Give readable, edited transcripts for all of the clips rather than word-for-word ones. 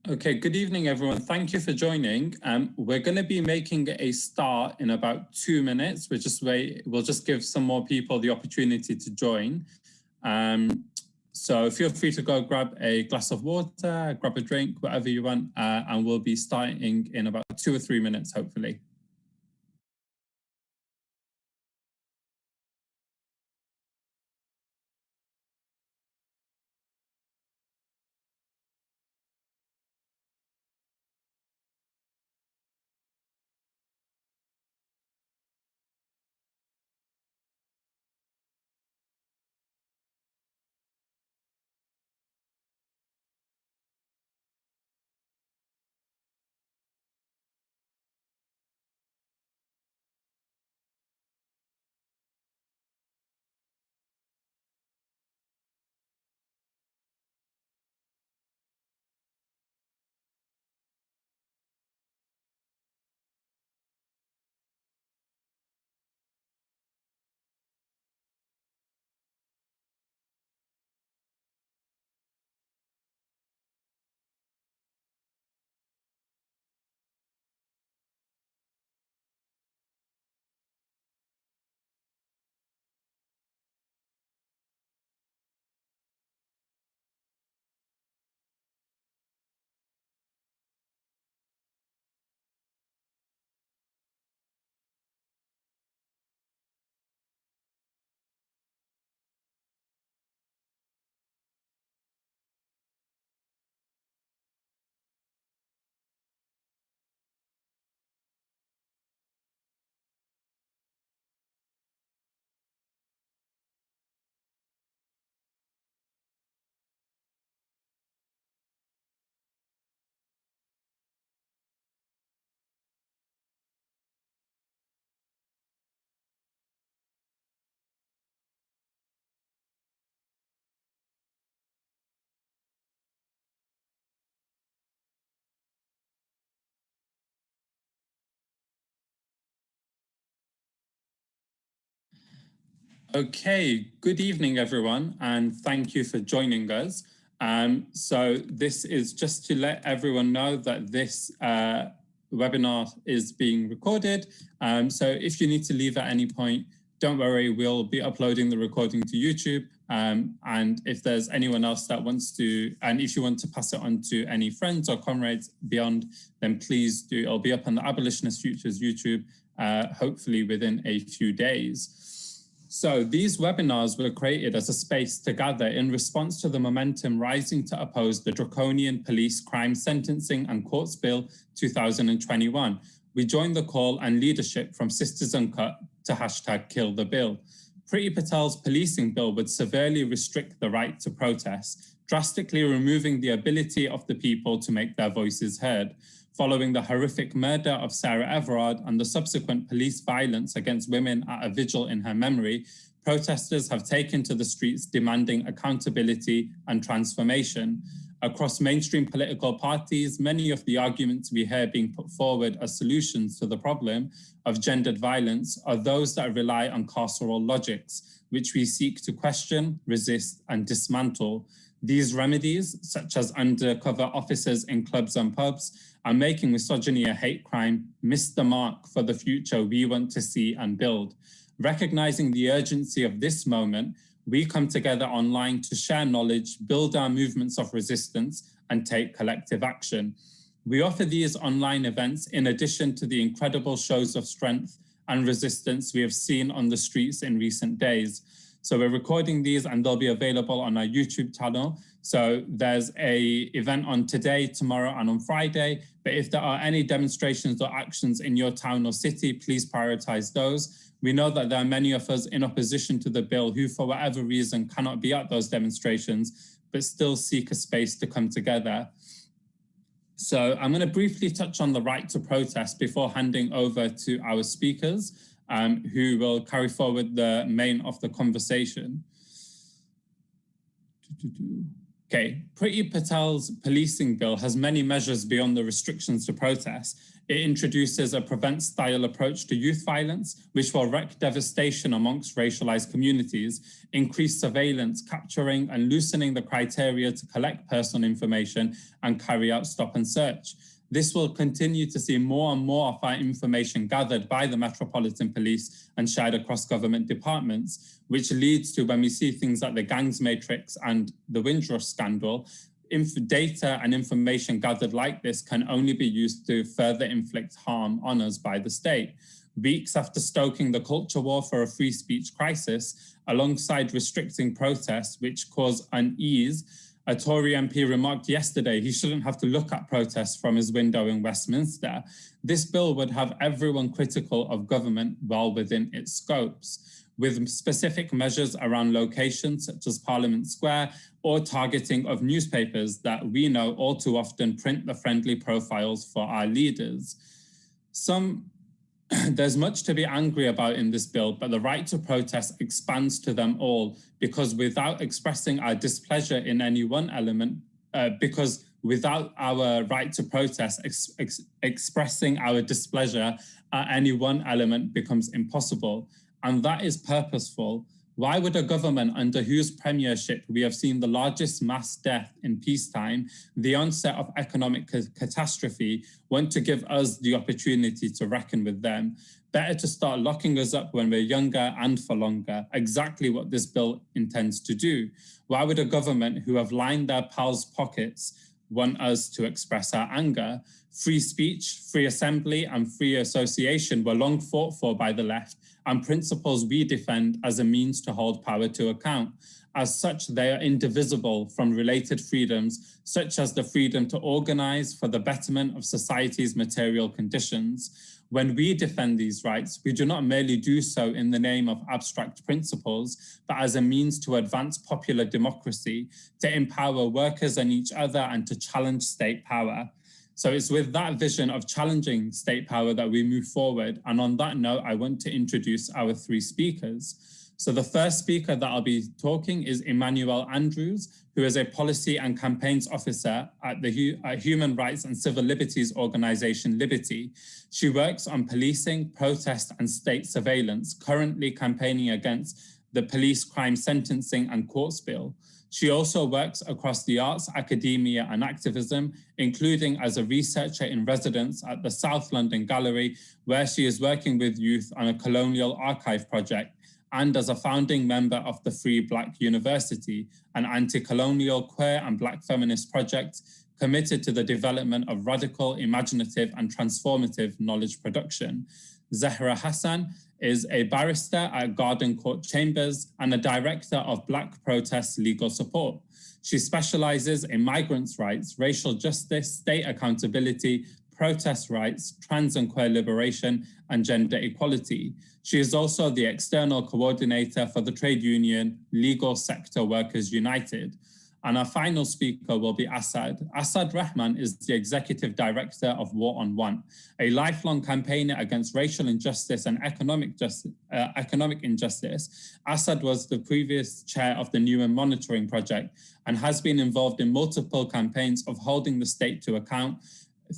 Okay, good evening, everyone. Thank you for joining. We're going to be making a start in about 2 minutes. We'll just give some more people the opportunity to join. So feel free to go grab a glass of water, grab a drink, whatever you want, and we'll be starting in about 2 or 3 minutes, hopefully. Okay, good evening, everyone, and thank you for joining us. So this is just to let everyone know that this webinar is being recorded. So if you need to leave at any point, don't worry, we'll be uploading the recording to YouTube. And if there's anyone else that wants to, and if you want to pass it on to any friends or comrades beyond, then please do. It'll be up on the Abolitionist Futures YouTube, hopefully within a few days. So these webinars were created as a space to gather in response to the momentum rising to oppose the draconian police crime sentencing and courts bill 2021. We joined the call and leadership from Sisters Uncut to #KillTheBill. Priti Patel's policing bill would severely restrict the right to protest, drastically removing the ability of the people to make their voices heard. Following the horrific murder of Sarah Everard and the subsequent police violence against women at a vigil in her memory, protesters have taken to the streets demanding accountability and transformation. Across mainstream political parties, many of the arguments we hear being put forward as solutions to the problem of gendered violence are those that rely on carceral logics, which we seek to question, resist, and dismantle. These remedies, such as undercover officers in clubs and pubs, are making misogyny a hate crime, miss the mark for the future we want to see and build. Recognizing the urgency of this moment, we come together online to share knowledge, build our movements of resistance, and take collective action. We offer these online events in addition to the incredible shows of strength and resistance we have seen on the streets in recent days. So we're recording these and they'll be available on our YouTube channel. So there's an event on today, tomorrow, and on Friday. But if there are any demonstrations or actions in your town or city, please prioritize those. We know that there are many of us in opposition to the bill who, for whatever reason, cannot be at those demonstrations, but still seek a space to come together. So I'm going to briefly touch on the right to protest before handing over to our speakers, who will carry forward the main of the conversation. Okay, Priti Patel's policing bill has many measures beyond the restrictions to protest. It introduces a prevent-style approach to youth violence, which will wreak devastation amongst racialized communities, increase surveillance, capturing and loosening the criteria to collect personal information and carry out stop and search. This will continue to see more and more of our information gathered by the Metropolitan Police and shared across government departments, which leads to, when we see things like the gangs matrix and the Windrush scandal, data and information gathered like this can only be used to further inflict harm on us by the state. Weeks after stoking the culture war for a free speech crisis, alongside restricting protests which cause unease, a Tory MP remarked yesterday he shouldn't have to look at protests from his window in Westminster. This bill would have everyone critical of government well within its scopes, with specific measures around locations such as Parliament Square or targeting of newspapers that we know all too often print the friendly profiles for our leaders. There's much to be angry about in this bill, but the right to protest expands to them all, because without expressing our displeasure in any one element, because without our right to protest, expressing our displeasure at any one element becomes impossible. And that is purposeful. Why would a government under whose premiership we have seen the largest mass death in peacetime, the onset of economic catastrophe, want to give us the opportunity to reckon with them? Better to start locking us up when we're younger and for longer, exactly what this bill intends to do. Why would a government who have lined their pals' pockets want us to express our anger? Free speech, free assembly, and free association were long fought for by the left, and principles we defend as a means to hold power to account. As such, they are indivisible from related freedoms, such as the freedom to organize for the betterment of society's material conditions. When we defend these rights, we do not merely do so in the name of abstract principles, but as a means to advance popular democracy, to empower workers and each other, and to challenge state power. So it's with that vision of challenging state power that we move forward. And on that note, I want to introduce our three speakers. So the first speaker that I'll be talking is Emmanuel Andrews, who is a policy and campaigns officer at the Human Rights and Civil Liberties organization, Liberty. She works on policing, protest, and state surveillance, currently campaigning against the Police Crime Sentencing and Courts Bill. She also works across the arts, academia, and activism, including as a researcher in residence at the South London Gallery, where she is working with youth on a colonial archive project, and as a founding member of the Free Black University, an anti-colonial, queer, and Black feminist project committed to the development of radical, imaginative, and transformative knowledge production. Zahra Hassan is a barrister at Garden Court Chambers and a director of Black Protest Legal Support. She specializes in migrants' rights, racial justice, state accountability, protest rights, trans and queer liberation, and gender equality. She is also the external coordinator for the trade union Legal Sector Workers United. And our final speaker will be Asad. Asad Rahman is the executive director of War on Want, a lifelong campaigner against racial injustice and economic injustice. Asad was the previous chair of the Newham Monitoring Project and has been involved in multiple campaigns of holding the state to account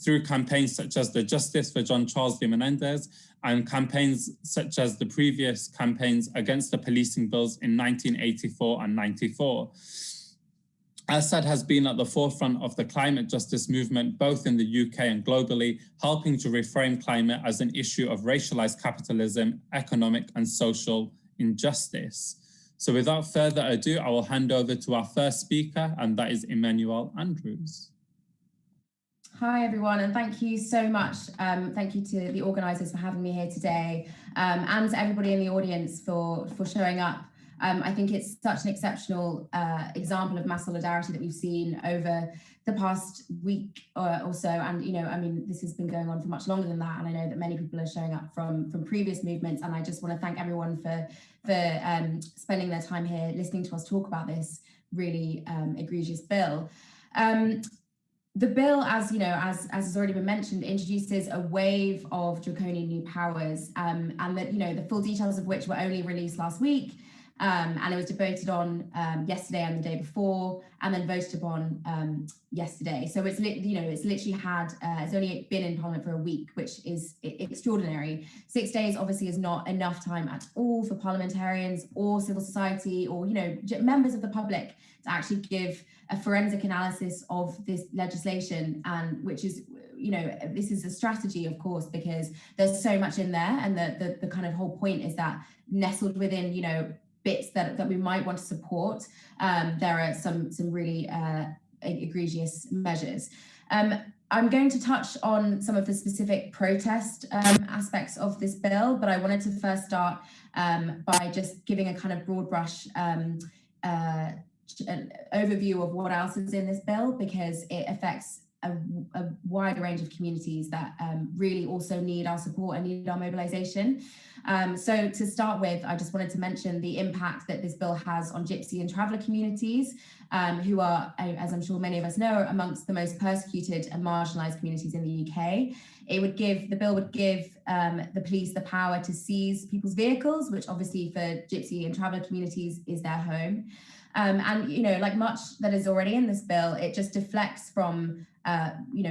through campaigns such as the Justice for John Charles de Menendez and campaigns such as the previous campaigns against the policing bills in 1984 and 94. Asad has been at the forefront of the climate justice movement, both in the UK and globally, helping to reframe climate as an issue of racialized capitalism, economic and social injustice. So without further ado, I will hand over to our first speaker, and that is Emmanuel Andrews. Hi, everyone, and thank you so much. Thank you to the organisers for having me here today, and to everybody in the audience for showing up. I think it's such an exceptional example of mass solidarity that we've seen over the past week or so. And, you know, I mean, this has been going on for much longer than that. And I know that many people are showing up from previous movements. And I just want to thank everyone for spending their time here listening to us talk about this really egregious bill. The bill, as you know, as has already been mentioned, introduces a wave of draconian new powers, and that, you know, the full details of which were only released last week. and it was debated on yesterday and the day before, and then voted upon yesterday. So it's it's literally had it's only been in Parliament for a week, which is extraordinary. 6 days obviously is not enough time at all for parliamentarians or civil society or members of the public to actually give a forensic analysis of this legislation, and which is this is a strategy, of course, because there's so much in there, and the kind of whole point is that nestled within bits that we might want to support, there are some really egregious measures. I'm going to touch on some of the specific protest aspects of this bill, but I wanted to first start by just giving a kind of broad brush an overview of what else is in this bill, because it affects a wide range of communities that really also need our support and need our mobilisation. So to start with, I just wanted to mention the impact that this bill has on Gypsy and traveller communities, who are, as I'm sure many of us know, are amongst the most persecuted and marginalised communities in the UK. The bill would give the police the power to seize people's vehicles, which obviously for Gypsy and traveller communities is their home. And like much that is already in this bill, it just deflects from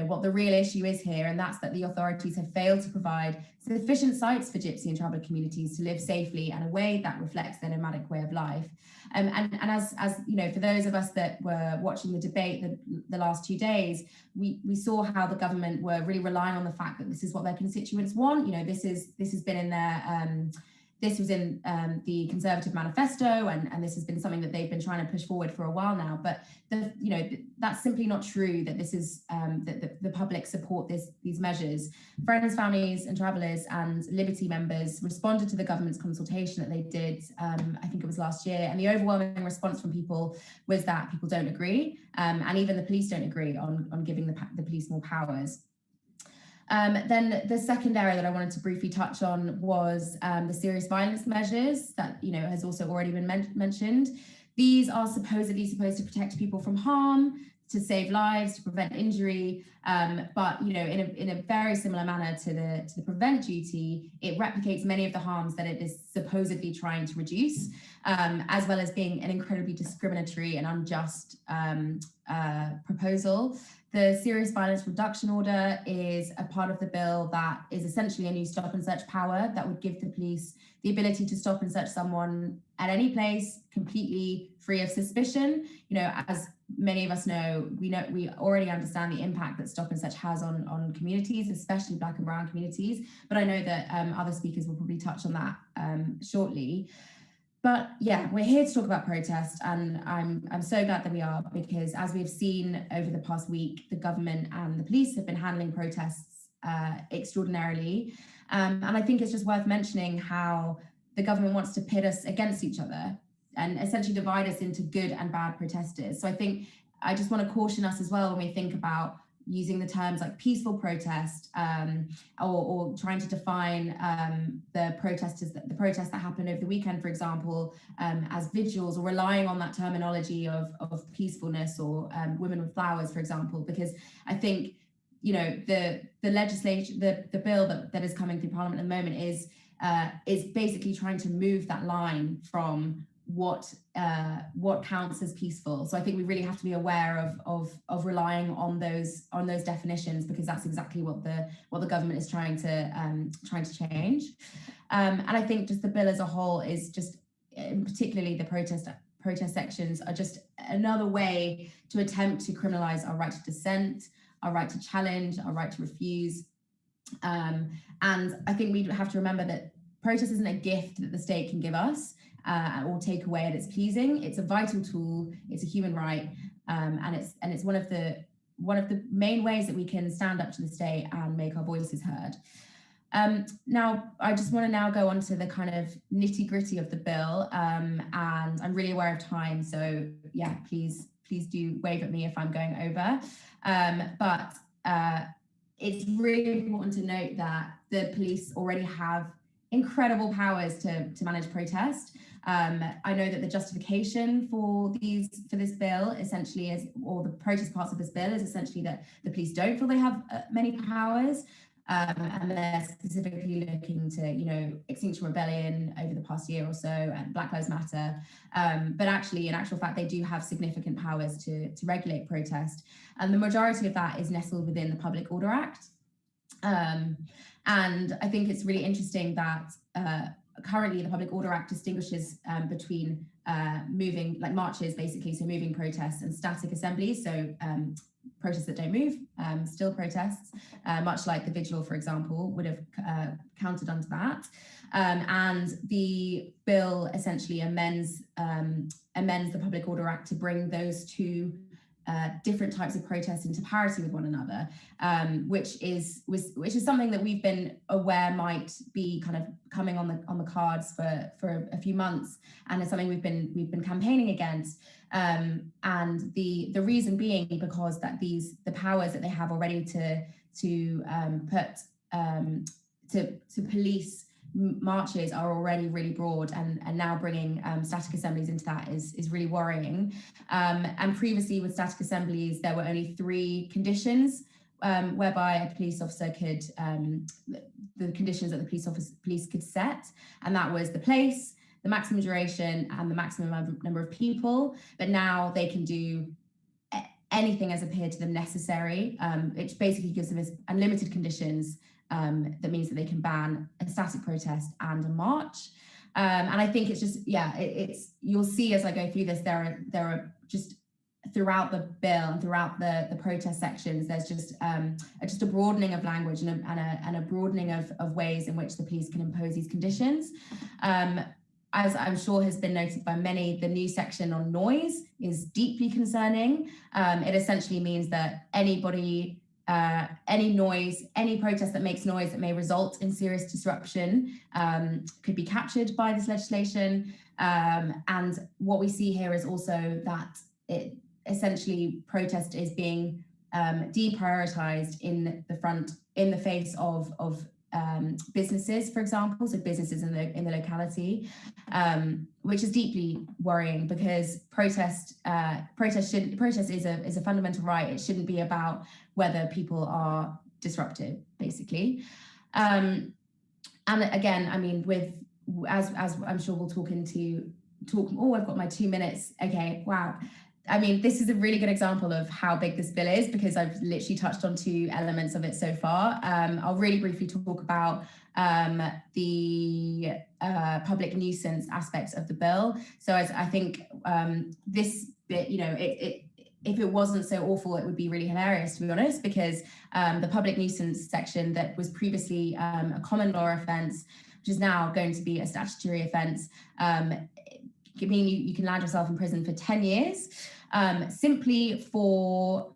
what the real issue is here, and that's that the authorities have failed to provide sufficient sites for Gypsy and traveller communities to live safely in a way that reflects their nomadic way of life. And as for those of us that were watching the debate the last 2 days, we saw how the government were really relying on the fact that this is what their constituents want. This has been in their this was in the Conservative manifesto, and this has been something that they've been trying to push forward for a while now. But that's simply not true. That this is that the public support these measures. Friends, families, and travellers and Liberty members responded to the government's consultation that they did. I think it was last year, and the overwhelming response from people was that people don't agree, and even the police don't agree on giving the police more powers. Then the second area that I wanted to briefly touch on was the serious violence measures that has also already been mentioned. These are supposedly supposed to protect people from harm, to save lives, to prevent injury, but in a very similar manner to the prevent duty, it replicates many of the harms that it is supposedly trying to reduce, as well as being an incredibly discriminatory and unjust proposal. The Serious Violence Reduction Order is a part of the bill that is essentially a new stop and search power that would give the police the ability to stop and search someone at any place completely free of suspicion. As many of us know, we already understand the impact that stop and search has on communities, especially Black and brown communities. But I know that other speakers will probably touch on that shortly. But yeah, we're here to talk about protest, and I'm so glad that we are, because as we've seen over the past week, the government and the police have been handling protests extraordinarily. And I think it's just worth mentioning how the government wants to pit us against each other and essentially divide us into good and bad protesters. So I just want to caution us as well when we think about using the terms like peaceful protest, or trying to define the protests that happened over the weekend, for example, as vigils, or relying on that terminology of peacefulness, or women with flowers, for example, because I think the legislation, the bill that is coming through Parliament at the moment is basically trying to move that line from what counts as peaceful. So I think we really have to be aware of relying on those definitions, because that's exactly what the government is trying to change. And I think just the bill as a whole is just, particularly the protest sections, are just another way to attempt to criminalize our right to dissent, our right to challenge, our right to refuse. And I think we have to remember that protest isn't a gift that the state can give us or take away at its pleasing. It's a vital tool. It's a human right, and it's one of the main ways that we can stand up to the state and make our voices heard. Now, I just want to now go on to the kind of nitty gritty of the bill, and I'm really aware of time, so yeah, please do wave at me if I'm going over. But it's really important to note that the police already have incredible powers to manage protest. I know that the justification for this bill essentially is, or the protest parts of this bill is essentially that the police don't feel they have many powers. and they're specifically looking to, you know, Extinction Rebellion over the past year or so, and Black Lives Matter. But actually, in actual fact, they do have significant powers to regulate protest. And the majority of that is nestled within the Public Order Act. And I think it's really interesting that currently the Public Order Act distinguishes between moving, like marches basically, so moving protests, and static assemblies, so protests that don't move, still protests, much like the vigil, for example, would have counted under that. And the bill essentially amends the Public Order Act to bring those two different types of protests into parity with one another, which is something that we've been aware might be kind of coming on the cards for a few months, and it's something we've been campaigning against. And the reason being because that the powers that they have already to police marches are already really broad, and now bringing static assemblies into that is really worrying. And previously with static assemblies, there were only 3 conditions whereby a police officer could, the conditions that the police could set, and that was the place, the maximum duration, and the maximum number of people. But now they can do anything as appeared to them necessary. It basically gives them unlimited conditions. That means that they can ban a static protest and a march. And I think it's just, it's you'll see as I go through this, there are just throughout the bill and throughout the protest sections, there's just a broadening of language and a broadening of ways in which the police can impose these conditions. As I'm sure has been noted by many, the new section on noise is deeply concerning. It essentially means that anybody, any noise, any protest that makes noise that may result in serious disruption could be captured by this legislation. And what we see here is also that essentially protest is being deprioritized in the face of businesses, for example, so businesses in the locality, which is deeply worrying because protest is a fundamental right. It shouldn't be about whether people are disruptive, basically. And again, I mean, as I'm sure we'll talk. Oh, I've got my 2 minutes. Okay, wow. I mean, this is a really good example of how big this bill is because I've literally touched on 2 elements of it so far. I'll really briefly talk about the public nuisance aspects of the bill. So I think this bit, you know, if it wasn't so awful, it would be really hilarious, to be honest, because the public nuisance section that was previously a common law offence, which is now going to be a statutory offence, meaning you can land yourself in prison for 10 years. Simply for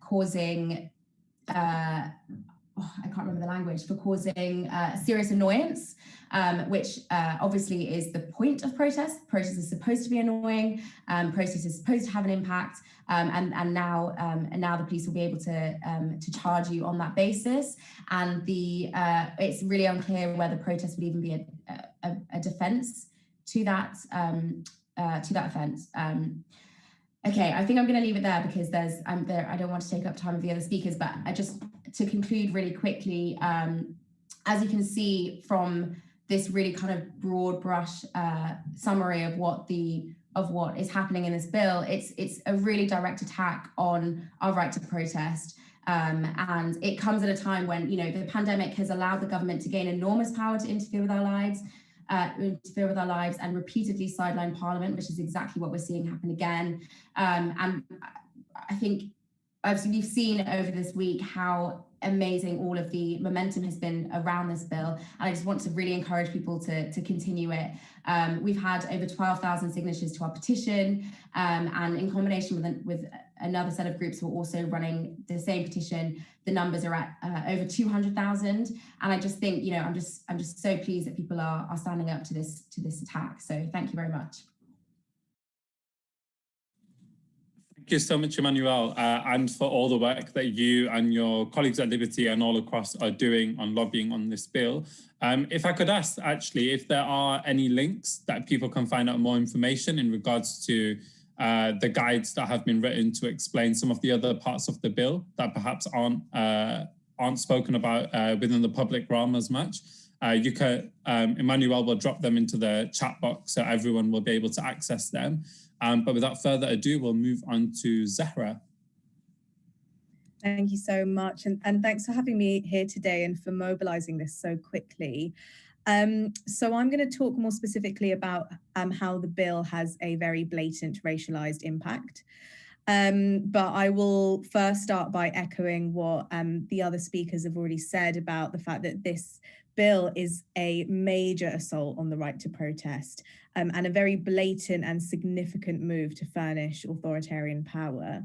causing, I can't remember the language, for causing serious annoyance, which obviously is the point of protest. Protest is supposed to be annoying, protest is supposed to have an impact, and now the police will be able to charge you on that basis. And it's really unclear whether protest would even be a defence to that offence. Okay, I think I'm going to leave it there because I don't want to take up time of the other speakers, but to conclude really quickly, as you can see from this really kind of broad brush summary of what is happening in this bill, it's a really direct attack on our right to protest. And it comes at a time when, you know, the pandemic has allowed the government to gain enormous power to interfere with our lives, and repeatedly sideline Parliament, which is exactly what we're seeing happen again. And I think we've seen over this week how amazing all of the momentum has been around this bill. And I just want to really encourage people to continue it. We've had over 12,000 signatures to our petition, and in combination with another set of groups who are also running the same petition, the numbers are at over 200,000. And I just think, you know, I'm just so pleased that people are standing up to this attack. So thank you very much. Thank you so much, Emmanuel, and for all the work that you and your colleagues at Liberty and all across are doing on lobbying on this bill. If I could ask, actually, if there are any links that people can find out more information in regards to the guides that have been written to explain some of the other parts of the bill that perhaps aren't aren't spoken about within the public realm as much. Emmanuel will drop them into the chat box so everyone will be able to access them. But without further ado, we'll move on to Zahra. Thank you so much. And thanks for having me here today and for mobilizing this so quickly. So I'm going to talk more specifically about how the bill has a very blatant racialized impact. But I will first start by echoing what the other speakers have already said about the fact that this bill is a major assault on the right to protest and a very blatant and significant move to furnish authoritarian power.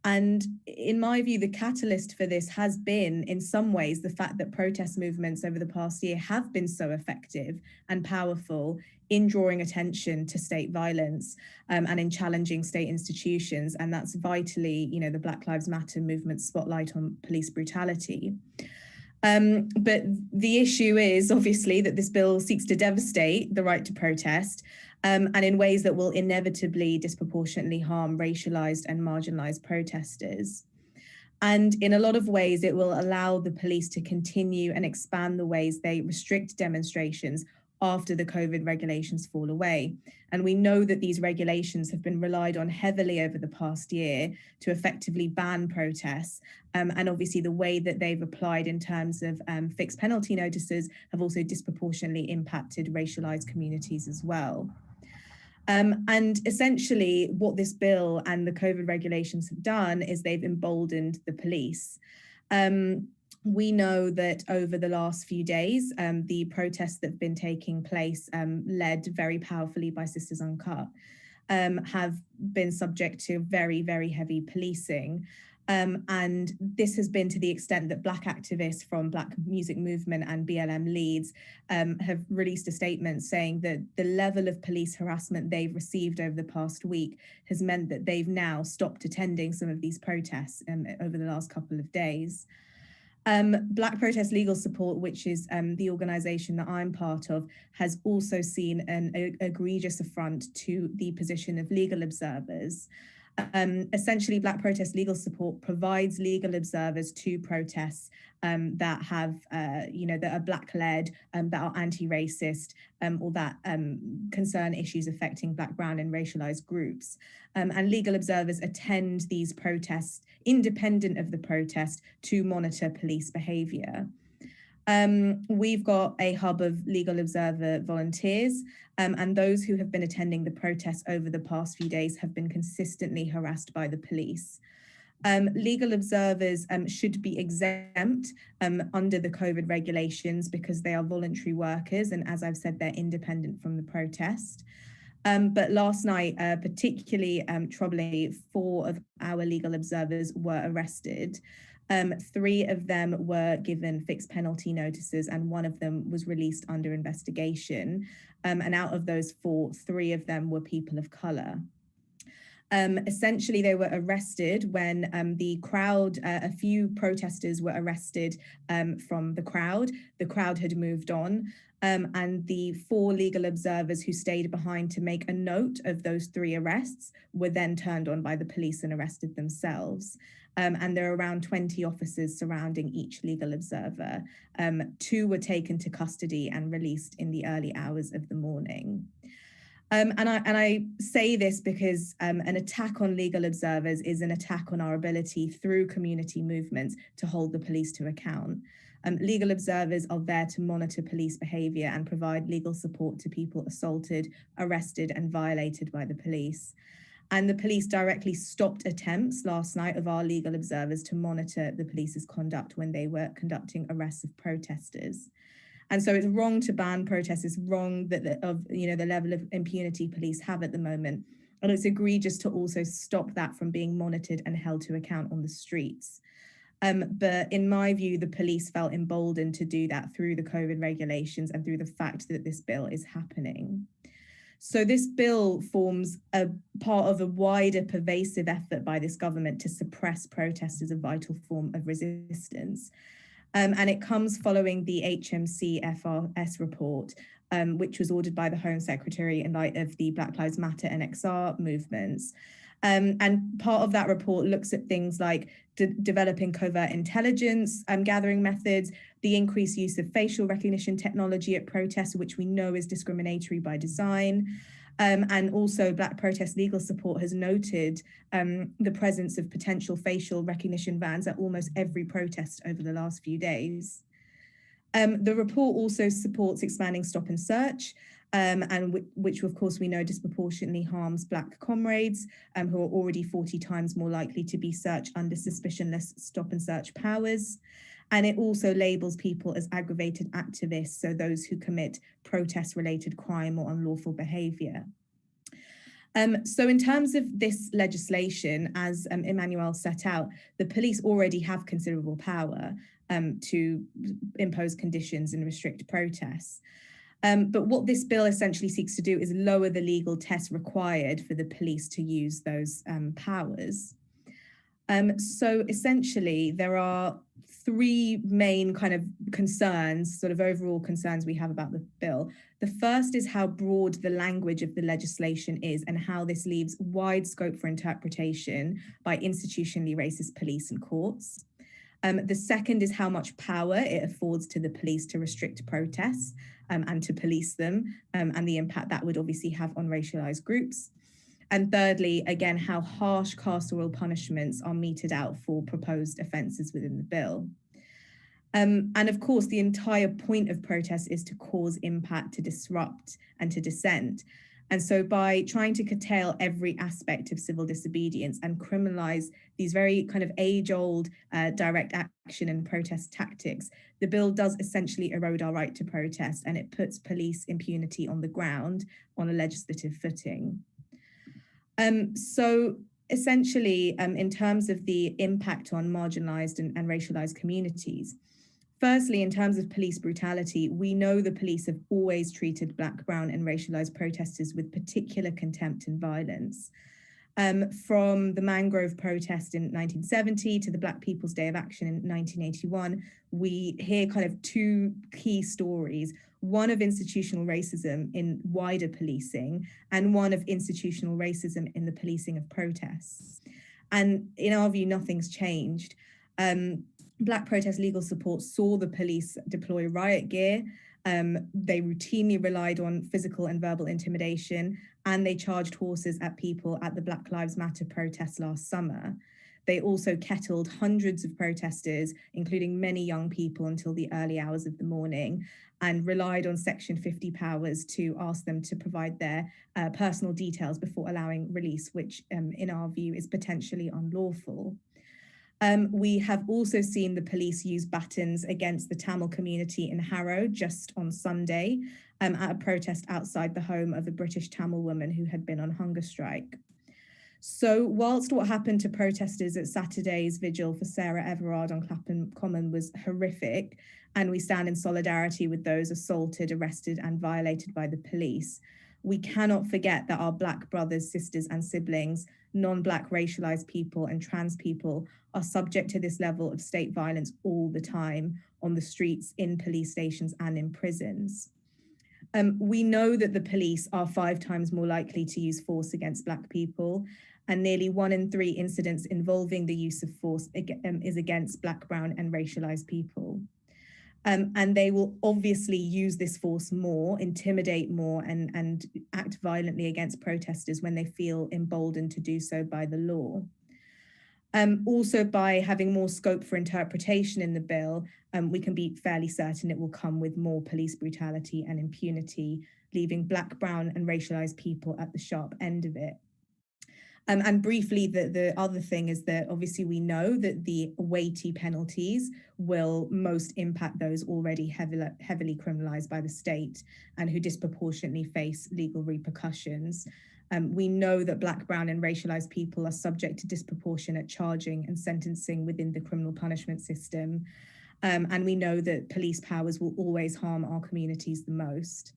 And in my view, the catalyst for this has been, in some ways, the fact that protest movements over the past year have been so effective and powerful in drawing attention to state violence and in challenging state institutions. And that's vitally, the Black Lives Matter movement's spotlight on police brutality. But the issue is obviously that this bill seeks to devastate the right to protest and in ways that will inevitably disproportionately harm racialized and marginalized protesters. And in a lot of ways, it will allow the police to continue and expand the ways they restrict demonstrations after the COVID regulations fall away. And we know that these regulations have been relied on heavily over the past year to effectively ban protests. And obviously the way that they've applied in terms of fixed penalty notices have also disproportionately impacted racialized communities as well. And essentially what this bill and the COVID regulations have done is they've emboldened the police. We know that over the last few days, the protests that have been taking place, led very powerfully by Sisters Uncut, have been subject to very, very heavy policing. And this has been to the extent that Black activists from Black Music Movement and BLM Leads have released a statement saying that the level of police harassment they've received over the past week has meant that they've now stopped attending some of these protests over the last couple of days. Black Protest Legal Support, which is the organization that I'm part of, has also seen an egregious affront to the position of legal observers. Essentially, Black Protest Legal Support provides legal observers to protests that have, that are Black-led, that are anti-racist, or that concern issues affecting Black, brown, and racialized groups. And legal observers attend these protests independent of the protest to monitor police behavior. We've got a hub of legal observer volunteers, and those who have been attending the protests over the past few days have been consistently harassed by the police. Legal observers should be exempt under the COVID regulations because they are voluntary workers, and as I've said, they're independent from the protest. But last night, particularly troubling, 4 of our legal observers were arrested. 3 of them were given fixed penalty notices and 1 of them was released under investigation. And out of those 4, 3 of them were people of color. Essentially, they were arrested when the crowd, a few protesters were arrested from the crowd. The crowd had moved on. And the 4 legal observers who stayed behind to make a note of those 3 arrests were then turned on by the police and arrested themselves. And there are around 20 officers surrounding each legal observer. 2 were taken to custody and released in the early hours of the morning. And I say this because an attack on legal observers is an attack on our ability through community movements to hold the police to account. Legal observers are there to monitor police behavior and provide legal support to people assaulted, arrested, and violated by the police. And the police directly stopped attempts last night of our legal observers to monitor the police's conduct when they were conducting arrests of protesters. And so it's wrong to ban protests. It's wrong that the level of impunity police have at the moment. And it's egregious to also stop that from being monitored and held to account on the streets. But in my view, the police felt emboldened to do that through the COVID regulations and through the fact that this bill is happening. So this bill forms a part of a wider pervasive effort by this government to suppress protest as a vital form of resistance. And it comes following the HMC FRS report, which was ordered by the Home Secretary in light of the Black Lives Matter and XR movements. And part of that report looks at things like developing covert intelligence gathering methods, the increased use of facial recognition technology at protests, which we know is discriminatory by design. And also Black Protest Legal Support has noted the presence of potential facial recognition vans at almost every protest over the last few days. The report also supports expanding stop and search, and which of course we know disproportionately harms Black comrades who are already 40 times more likely to be searched under suspicionless stop and search powers. And it also labels people as aggravated activists, so those who commit protest-related crime or unlawful behaviour. So in terms of this legislation, as Emmanuel set out, the police already have considerable power to impose conditions and restrict protests. But what this bill essentially seeks to do is lower the legal test required for the police to use those powers. So essentially, there are three main kind of concerns, sort of overall concerns we have about the bill. The first is how broad the language of the legislation is and how this leaves wide scope for interpretation by institutionally racist police and courts. The second is how much power it affords to the police to restrict protests and to police them, and the impact that would obviously have on racialized groups. And thirdly, again, how harsh carceral punishments are meted out for proposed offences within the bill. And of course, the entire point of protest is to cause impact, to disrupt, and to dissent. And so by trying to curtail every aspect of civil disobedience and criminalise these very kind of age-old direct action and protest tactics, the bill does essentially erode our right to protest, and it puts police impunity on the ground on a legislative footing. So essentially, in terms of the impact on marginalised and racialised communities, firstly, in terms of police brutality, we know the police have always treated Black, brown and racialised protesters with particular contempt and violence. From the Mangrove protest in 1970 to the Black People's Day of Action in 1981, we hear kind of two key stories, one of institutional racism in wider policing and one of institutional racism in the policing of protests. And in our view, nothing's changed. Black Protest Legal Support saw the police deploy riot gear. They routinely relied on physical and verbal intimidation, and they charged horses at people at the Black Lives Matter protests last summer. They also kettled hundreds of protesters, including many young people, until the early hours of the morning, and relied on Section 50 powers to ask them to provide their personal details before allowing release, which in our view is potentially unlawful. We have also seen the police use batons against the Tamil community in Harrow just on Sunday at a protest outside the home of a British Tamil woman who had been on hunger strike. So whilst what happened to protesters at Saturday's vigil for Sarah Everard on Clapham Common was horrific, and we stand in solidarity with those assaulted, arrested and violated by the police, we cannot forget that our Black brothers, sisters and siblings, non-Black racialized people and trans people are subject to this level of state violence all the time on the streets, in police stations and in prisons. We know that the police are 5 times more likely to use force against Black people, and nearly 1 in 3 incidents involving the use of force is against Black, brown and racialized people. And they will obviously use this force more, intimidate more and act violently against protesters when they feel emboldened to do so by the law. Also, by having more scope for interpretation in the bill, we can be fairly certain it will come with more police brutality and impunity, leaving Black, brown and racialized people at the sharp end of it. And briefly, the other thing is that obviously we know that the weighty penalties will most impact those already heavily criminalized by the state and who disproportionately face legal repercussions. We know that Black, brown and racialized people are subject to disproportionate charging and sentencing within the criminal punishment system. And we know that police powers will always harm our communities the most.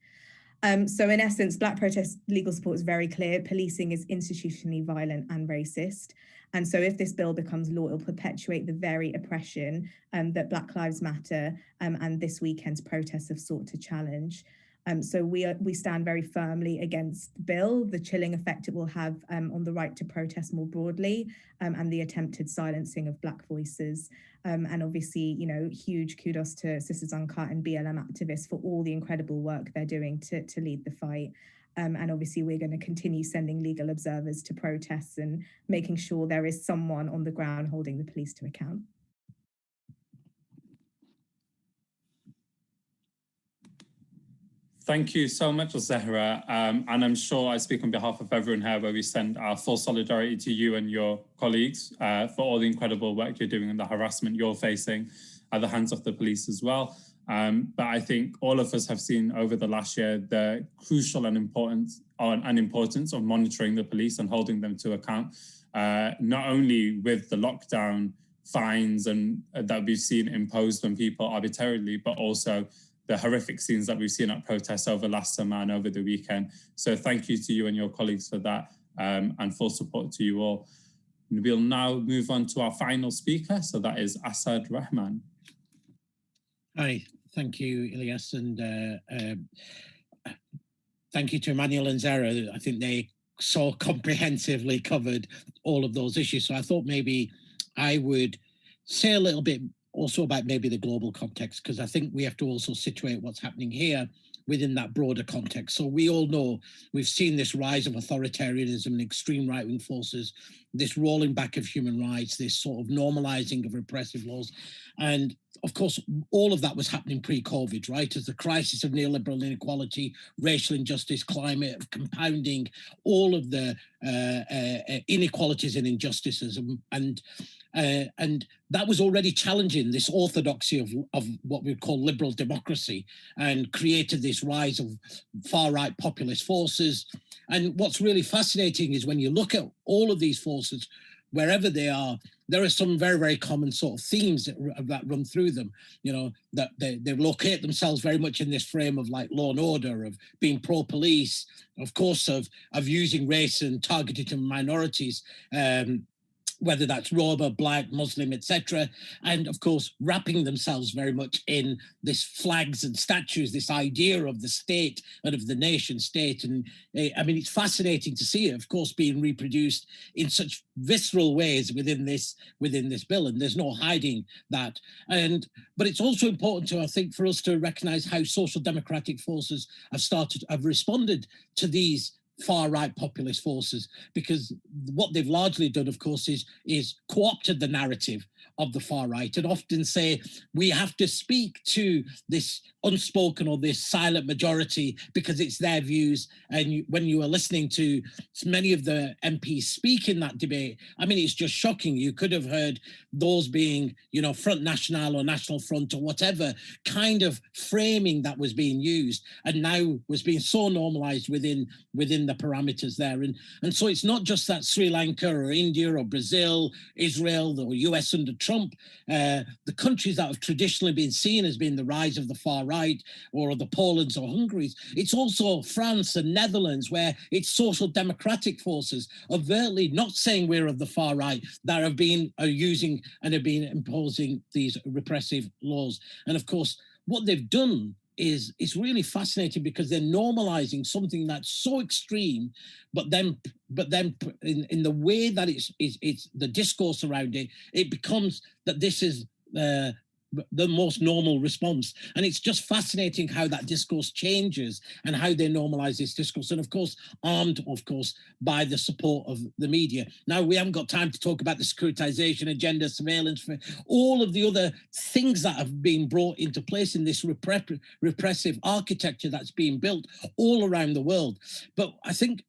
So in essence, Black Protest Legal Support is very clear. Policing is institutionally violent and racist. And so if this bill becomes law, it will perpetuate the very oppression that Black Lives Matter and this weekend's protests have sought to challenge. So we stand very firmly against the bill, the chilling effect it will have on the right to protest more broadly, and the attempted silencing of Black voices. And obviously, huge kudos to Sisters Uncut and BLM activists for all the incredible work they're doing to lead the fight. And obviously, we're going to continue sending legal observers to protests and making sure there is someone on the ground holding the police to account. Thank you so much, Zahra. And I'm sure I speak on behalf of everyone here where we send our full solidarity to you and your colleagues for all the incredible work you're doing and the harassment you're facing at the hands of the police as well. But I think all of us have seen over the last year the crucial and importance of monitoring the police and holding them to account, not only with the lockdown fines and that we've seen imposed on people arbitrarily, but also the horrific scenes that we've seen at protests over last summer and over the weekend. So thank you to you and your colleagues for that, and full support to you all. And we'll now move on to our final speaker. So that is Asad Rahman. Hi, thank you, Ilyas, and thank you to Emmanuel and Zahra. I think they so comprehensively covered all of those issues. So I thought maybe I would say a little bit also about maybe the global context, because I think we have to also situate what's happening here within that broader context. So we all know we've seen this rise of authoritarianism and extreme right-wing forces, this rolling back of human rights, this sort of normalizing of repressive laws. And of course, all of that was happening pre-COVID, right? As the crisis of neoliberal inequality, racial injustice, climate, compounding all of the inequalities and injustices. And that was already challenging this orthodoxy of what we call liberal democracy and created this rise of far-right populist forces. And what's really fascinating is when you look at all of these forces, wherever they are, there are some very, very common sort of themes that run through them, that they locate themselves very much in this frame of like law and order, of being pro-police, of course, of using race and targeting minorities, whether that's Roma, Black, Muslim, etc. And of course, wrapping themselves very much in this flags and statues, this idea of the state and of the nation state. And I mean, it's fascinating to see it, of course, being reproduced in such visceral ways within this bill. And there's no hiding that. But it's also important to, I think, for us to recognize how social democratic forces have responded to these far-right populist forces, because what they've largely done, of course, is co-opted the narrative of the far right and often say we have to speak to this unspoken or this silent majority because it's their views. And when you are listening to many of the MPs speak in that debate, I mean, it's just shocking. You could have heard those being, Front National or National Front or whatever kind of framing that was being used and now was being so normalized within the parameters there. And so it's not just that Sri Lanka or India or Brazil, Israel or US under Trump, the countries that have traditionally been seen as being the rise of the far right, or the Polands or Hungaries. It's also France and Netherlands, where it's social democratic forces overtly not saying we're of the far right that are using and have been imposing these repressive laws. And of course, what they've done is really fascinating because they're normalizing something that's so extreme, but then in the way that it's the discourse around it, it becomes that this is the most normal response. And it's just fascinating how that discourse changes and how they normalize this discourse. And of course, armed, of course, by the support of the media. Now, we haven't got time to talk about the securitization agenda, surveillance, for all of the other things that have been brought into place in this repressive architecture that's being built all around the world. But I think,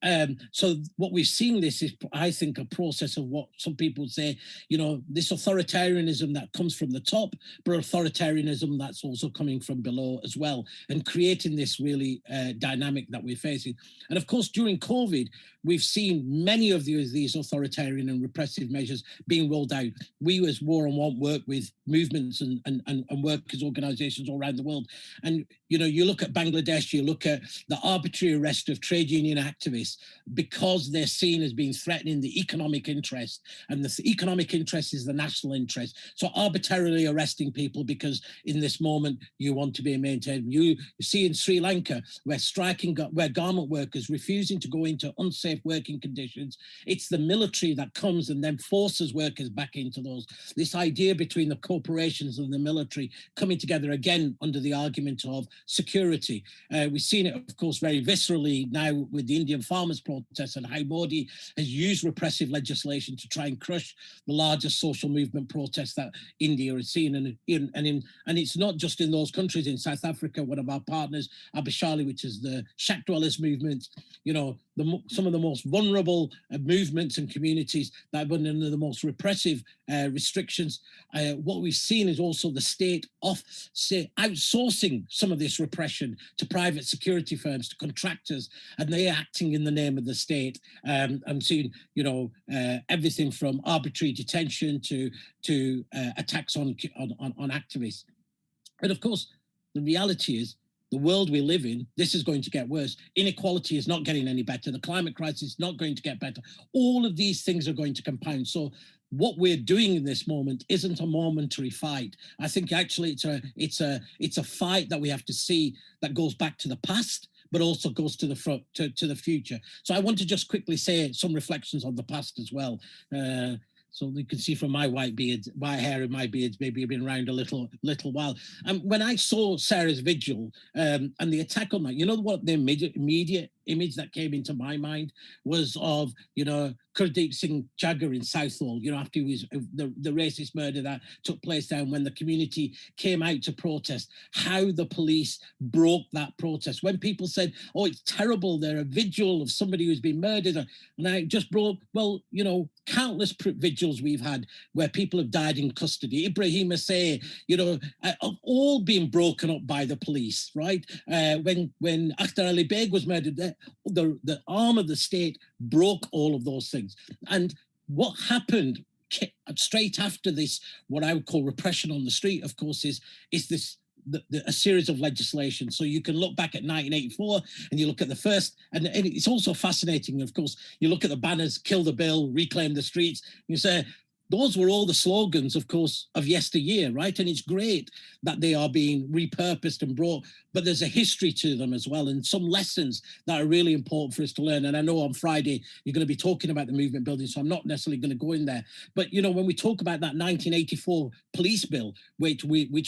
so what we've seen this is, I think, a process of what some people say, this authoritarianism that comes from the top, but authoritarianism that's also coming from below as well, and creating this really dynamic that we're facing. And of course, during COVID, we've seen many of these authoritarian and repressive measures being rolled out. We as War on Want work with movements and workers' organizations all around the world. And, you look at Bangladesh, you look at the arbitrary arrest of trade union activists because they're seen as being threatening the economic interest, and the economic interest is the national interest. So arbitrarily arresting people because in this moment you want to be maintained. You see in Sri Lanka where garment workers refusing to go into unsafe working conditions, it's the military that comes and then forces workers back into those. This idea between the corporations and the military coming together again under the argument of security. We've seen it, of course, very viscerally now with the Indian farmers' protests and how Modi has used repressive legislation to try and crush the largest social movement protests that India has seen. And it's not just in those countries. In South Africa, one of our partners, Abishali, which is the shack dwellers movement, you know, some of the most vulnerable movements and communities that have been under the most repressive restrictions. What we've seen is also the state outsourcing some of this repression to private security firms, to contractors, and they're acting in the name of the state. I'm seeing, you know, everything from arbitrary detention to attacks on activists. And of course, the reality is, the world we live in, this is going to get worse. Inequality is not getting any better. The climate crisis is not going to get better. All of these things are going to compound. So what we're doing in this moment isn't a momentary fight. I think actually it's a fight that we have to see that goes back to the past, but also goes to the front, to the future. So I want to just quickly say some reflections on the past as well. So you can see from my white hair and my beards, maybe I've been around a little while. And when I saw Sarah's vigil and the attack on that, you know what the immediate image that came into my mind was of, you know, Gurdeep Singh Jagger in Southall, you know, after he was the racist murder that took place down when the community came out to protest, how the police broke that protest. When people said, oh, it's terrible, they're a vigil of somebody who's been murdered. And I just brought, well, you know, countless vigils we've had where people have died in custody. Ibrahim Assay, you know, have all been broken up by the police, right? When Akhtar Ali Beg was murdered, the arm of the state broke all of those things. And what happened straight after this, what I would call repression on the street, of course, is this a series of legislation. So you can look back at 1984 and you look at the first, and it's also fascinating, of course, you look at the banners, kill the bill, reclaim the streets, you say, those were all the slogans, of course, of yesteryear, right? And it's great that they are being repurposed and brought, but there's a history to them as well, and some lessons that are really important for us to learn. And I know on Friday, you're going to be talking about the movement building, so I'm not necessarily going to go in there. But, you know, when we talk about that 1984 police bill, which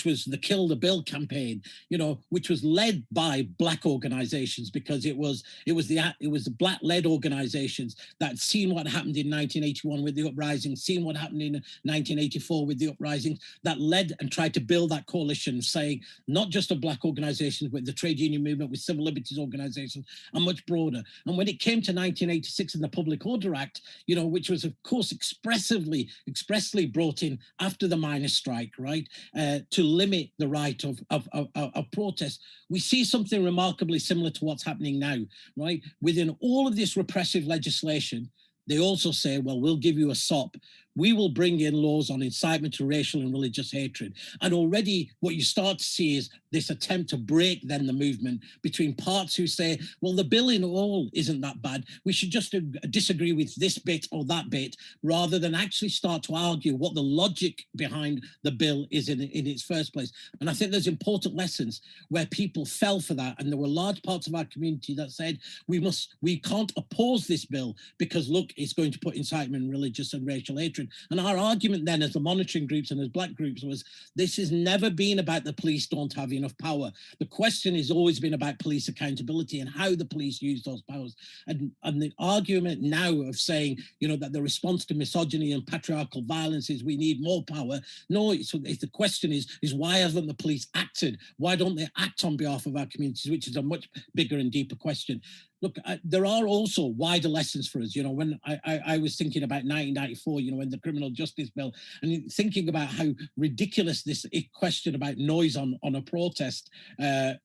was the Kill the Bill campaign, you know, which was led by Black organizations, because it was the Black-led organizations that had seen what happened in 1981 with the uprising, seen what happened in 1984 with the uprisings, that led and tried to build that coalition, saying not just of Black organizations, but the trade union movement, with civil liberties organizations, and much broader. And when it came to 1986 and the Public Order Act, you know, which was of course expressly brought in after the miners' strike, right, to limit the right of protest, we see something remarkably similar to what's happening now, right? Within all of this repressive legislation, they also say, well, we'll give you a SOP. We will bring in laws on incitement to racial and religious hatred. And already what you start to see is this attempt to break then the movement between parts who say, well, the bill in all isn't that bad. We should just disagree with this bit or that bit, rather than actually start to argue what the logic behind the bill is in its first place. And I think there's important lessons where people fell for that. And there were large parts of our community that said, we can't oppose this bill because, look, it's going to put incitement, religious and racial hatred. And our argument then as the monitoring groups and as Black groups was, this has never been about the police don't have enough power. The question has always been about police accountability and how the police use those powers. And the argument now of saying, you know, that the response to misogyny and patriarchal violence is we need more power. No, the question is why haven't the police acted? Why don't they act on behalf of our communities, which is a much bigger and deeper question. Look, there are also wider lessons for us. You know, when I was thinking about 1994, you know, when the criminal justice bill, and thinking about how ridiculous this question about noise on a protest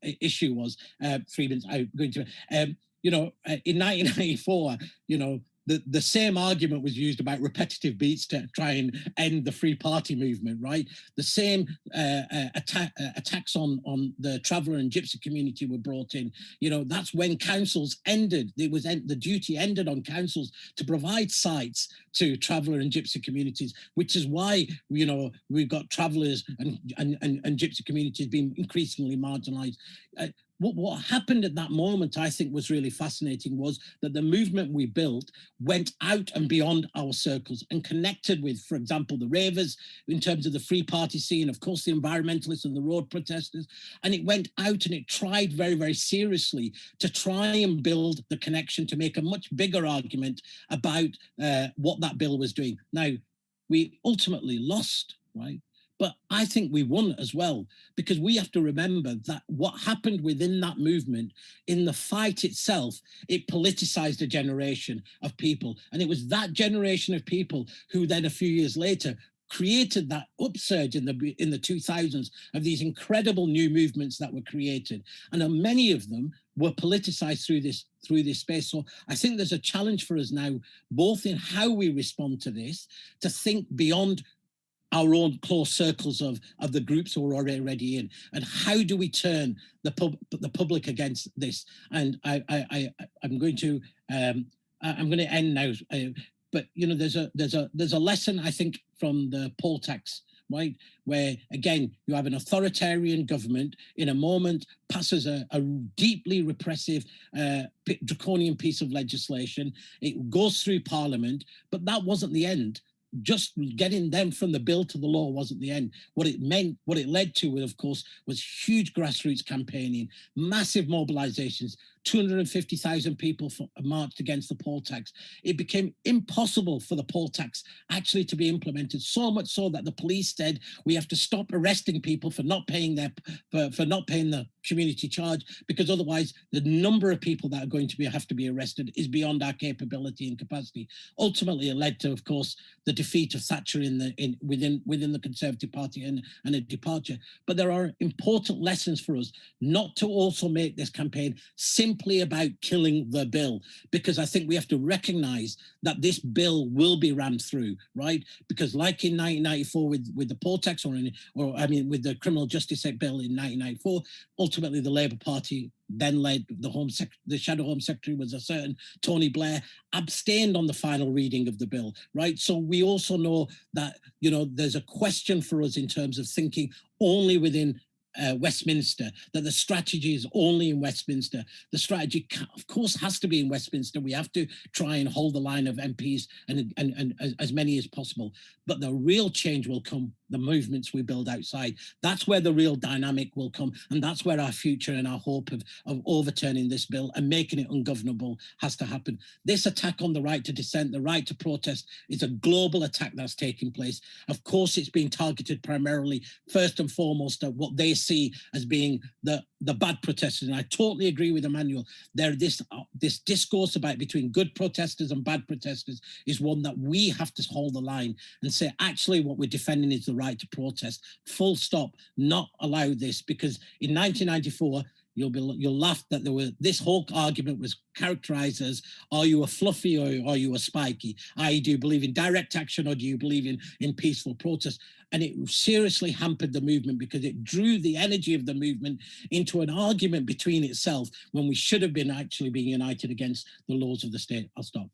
issue was. 3 minutes, I'm going to, you know, in 1994, you know, the same argument was used about repetitive beats to try and end the Free Party movement, right? The same attacks on the traveller and gypsy community were brought in. You know, that's when councils ended. The duty ended on councils to provide sites to traveller and gypsy communities, which is why, you know, we've got travellers and gypsy communities being increasingly marginalised. What happened at that moment, I think, was really fascinating, was that the movement we built went out and beyond our circles and connected with, for example, the ravers in terms of the Free Party scene, of course, the environmentalists and the road protesters. And it went out and it tried very, very seriously to try and build the connection to make a much bigger argument about what that bill was doing. Now, we ultimately lost, right? But I think we won as well, because we have to remember that what happened within that movement, in the fight itself, it politicized a generation of people. And it was that generation of people who then a few years later created that upsurge in the 2000s of these incredible new movements that were created. And many of them were politicized through this space. So I think there's a challenge for us now, both in how we respond to this, to think beyond our own close circles of the groups who are already in, and how do we turn the public against this? And I'm going to end now, but you know, there's a lesson, I think, from the poll tax, right, where again you have an authoritarian government in a moment passes a deeply repressive draconian piece of legislation. It goes through Parliament, but that wasn't the end. Just getting them from the bill to the law wasn't the end. What it meant, what it led to, of course, was huge grassroots campaigning, massive mobilizations. 250,000 people marched against the poll tax. It became impossible for the poll tax actually to be implemented, so much so that the police said we have to stop arresting people for not paying for not paying the community charge, because otherwise the number of people that are going to have to be arrested is beyond our capability and capacity. Ultimately, it led to, of course, the defeat of Thatcher within the Conservative Party and a departure. But there are important lessons for us not to also make this campaign simply about killing the bill, because I think we have to recognize that this bill will be rammed through, right? Because like in 1994 with the poll tax, with the Criminal Justice Act bill in 1994, ultimately the Labour Party, then led the Shadow Home Secretary was a certain Tony Blair, abstained on the final reading of the bill, right? So we also know that, you know, there's a question for us in terms of thinking only within Westminster, that the strategy is only in Westminster. The strategy, of course, has to be in Westminster. We have to try and hold the line of MPs and as many as possible. But the real change will come the movements we build outside. That's where the real dynamic will come. And that's where our future and our hope of overturning this bill and making it ungovernable has to happen. This attack on the right to dissent, the right to protest, is a global attack that's taking place. Of course, it's being targeted primarily, first and foremost, at what they see as being the bad protesters. And I totally agree with Emmanuel. This discourse about between good protesters and bad protesters is one that we have to hold the line and say, actually, what we're defending is the right to protest. Full stop. Not allow this, because in 1994, you'll laugh that this whole argument was characterized as, are you a fluffy or are you a spiky? I.e., do you believe in direct action or do you believe in peaceful protest? And it seriously hampered the movement, because it drew the energy of the movement into an argument between itself when we should have been actually being united against the laws of the state. I'll stop.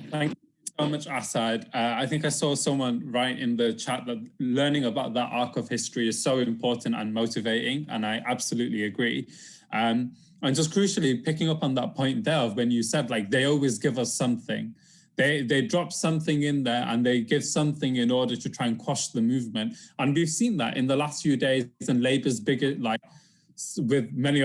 Thank you so much, Asad. I think I saw someone write in the chat that learning about that arc of history is so important and motivating, and I absolutely agree. And just crucially, picking up on that point there of when you said, like, they always give us something. They drop something in there and they give something in order to try and quash the movement. And we've seen that in the last few days, and Labour's bigger, like, with many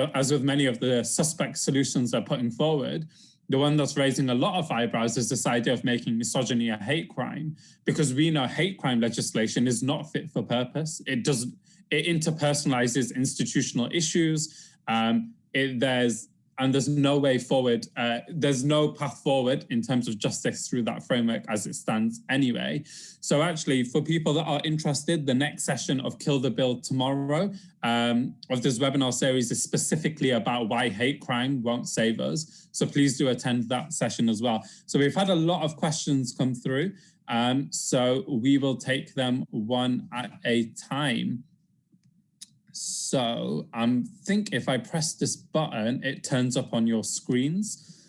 of the suspect solutions they're putting forward, the one that's raising a lot of eyebrows is this idea of making misogyny a hate crime, because we know hate crime legislation is not fit for purpose. It interpersonalizes institutional issues. There's and there's no way forward. There's no path forward in terms of justice through that framework as it stands anyway. So actually, for people that are interested, the next session of Kill the Bill tomorrow of this webinar series is specifically about why hate crime won't save us. So please do attend that session as well. So we've had a lot of questions come through. So we will take them one at a time. So I think if I press this button, it turns up on your screens.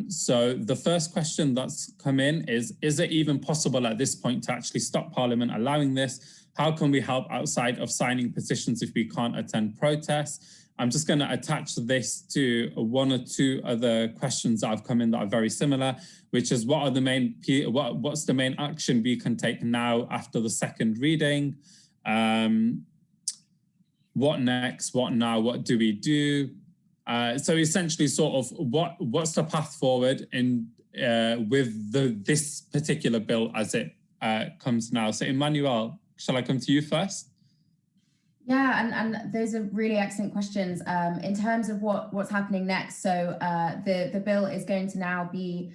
So the first question that's come in is it even possible at this point to actually stop Parliament allowing this? How can we help outside of signing petitions if we can't attend protests? I'm just going to attach this to one or two other questions that have come in that are very similar, which is what's the main action we can take now after the second reading? What next? What now? What do we do? So essentially, sort of, what's the path forward in with this particular bill as it comes now? So Emmanuel, shall I come to you first? Yeah, and those are really excellent questions. In terms of what's happening next, so the bill is going to now be